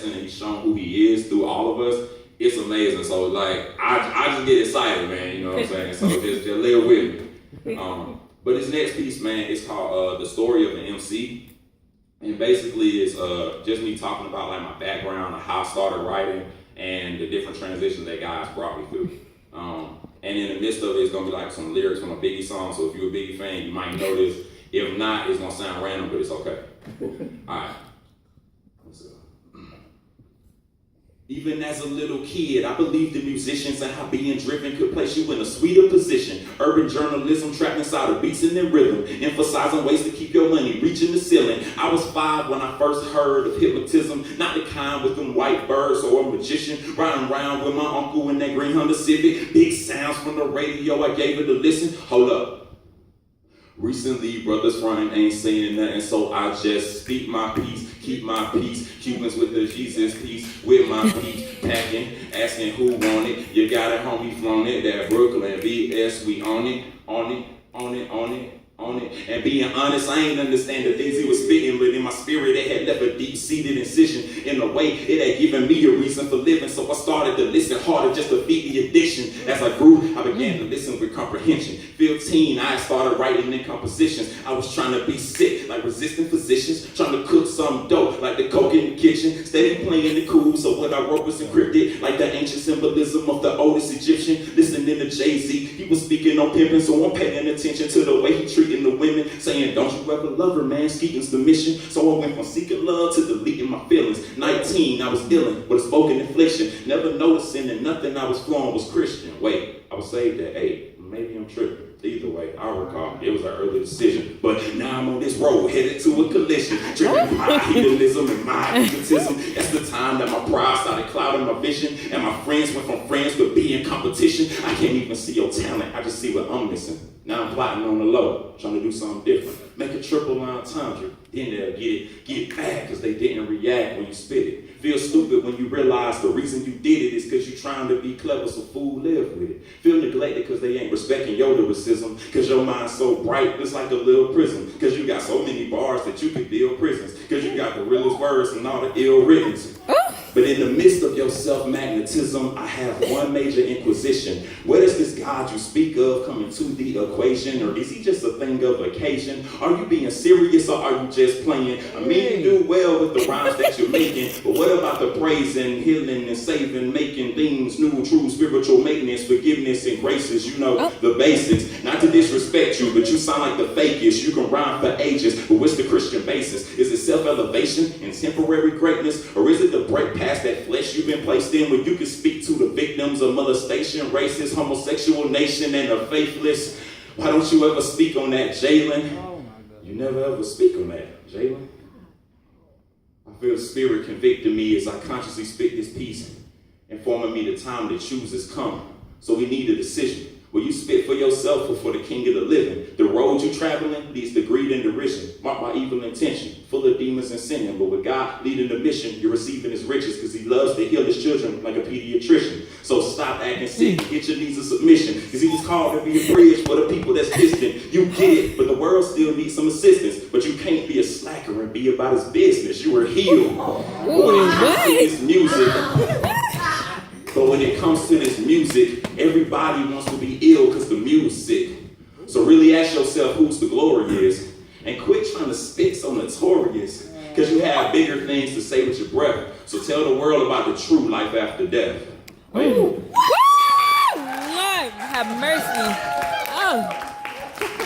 and he's shown who he is through all of us. It's amazing. So like, I just get excited, man. You know what I'm saying? So just live with me. But this next piece, man, it's called The Story of the MC. And basically it's just me talking about like my background and how I started writing and the different transitions that guys brought me through. And in the midst of it, it's gonna be like some lyrics from a Biggie song. So if you're a Biggie fan, you might know this. If not, it's gonna sound random, but it's okay. All right. Even as a little kid, I believed in musicians and how being driven could place you in a sweeter position. Urban journalism trapped inside of beats and then rhythm, emphasizing ways to keep your money reaching the ceiling. I was 5 when I first heard of hypnotism, not the kind with them white birds or a magician. Riding around with my uncle in that green Honda Civic. Big sounds from the radio, I gave it a listen. Hold up. Recently, brothers frontin' ain't saying nothing, so I just speak my peace, keep my peace. Cubans with the Jesus peace, with my peace, packing, asking who want it. You got it, homie, flown it. That Brooklyn BS, we on it, on it, on it, on it. On it. And being honest, I ain't understand the things he was spitting, but in my spirit it had left a deep-seated incision. In a way, it had given me a reason for living, so I started to listen harder just to feed the addiction. As I grew, I began to listen with comprehension. 15, I started writing in compositions. I was trying to be sick, like resistant physicians, trying to cook some dope, like the coke in the kitchen, steady playing the cool, so what I wrote was encrypted, like the ancient symbolism of the oldest Egyptian. Listening to Jay-Z, he was speaking on pimping, so I'm paying attention to the way he treated the women, saying, don't you ever love her, man, skeeting's the mission. So I went from seeking love to deleting my feelings. 19, I was dealing with a spoken affliction, never noticing that nothing I was flowing was Christian. Wait, I was saved at 8. Maybe I'm tripping. Either way, I recall it was an early decision. But now I'm on this road, headed to a collision, driven by hedonism and my egotism. That's the time that my pride started clouding my vision, and my friends went from friends to being competition. I can't even see your talent, I just see what I'm missing. Now I'm plotting on the low, trying to do something different. Make a triple entendre. Then they'll get mad because they didn't react when you spit it. Feel stupid when you realize the reason you did it is because you're trying to be clever, so fool live with it. Feel neglected because they ain't respecting your lyricism, because your mind's so bright, it's like a little prison. Because you got so many bars that you could build prisons. Because you got the realest words and all the ill writtens. But in the midst of your self-magnetism, I have one major inquisition. Where does this God you speak of come into the equation? Or is he just a thing of occasion? Are you being serious or are you just playing? I mean, you do well with the rhymes that you're making, but what about the praising, healing, and saving, making things new, true, spiritual maintenance, forgiveness, and graces? You know, the basics. Not to disrespect you, but you sound like the fakest. You can rhyme for ages, but what's the Christian basis? Is it self-elevation and temporary greatness? Or is it the break past that flesh you've been placed in where you can speak to the victims of molestation, racist, homosexual nation, and the faithless? Why don't you ever speak on that, Jalen? Oh my God. You never ever speak on that, Jalen. I feel the spirit convicting me as I consciously spit this piece, informing me the time to choose has come. So we need a decision. Will you spit for yourself or for the king of the living? The road you're traveling leads to greed and derision, marked by evil intention, full of demons and sinning. But with God leading the mission, you're receiving his riches because he loves to heal his children like a pediatrician. So stop acting sick and get your knees of submission, because he was called to be a bridge for the people that's distant. You get it, but the world still needs some assistance. But you can't be a slacker and be about his business. You were healed. But when it comes to this music, everybody wants to be ill because the music. So really ask yourself whose the glory is. And quit trying to spit so notorious, because you have bigger things to say with your breath. So tell the world about the true life after death. Woo! Lord, have mercy. Oh.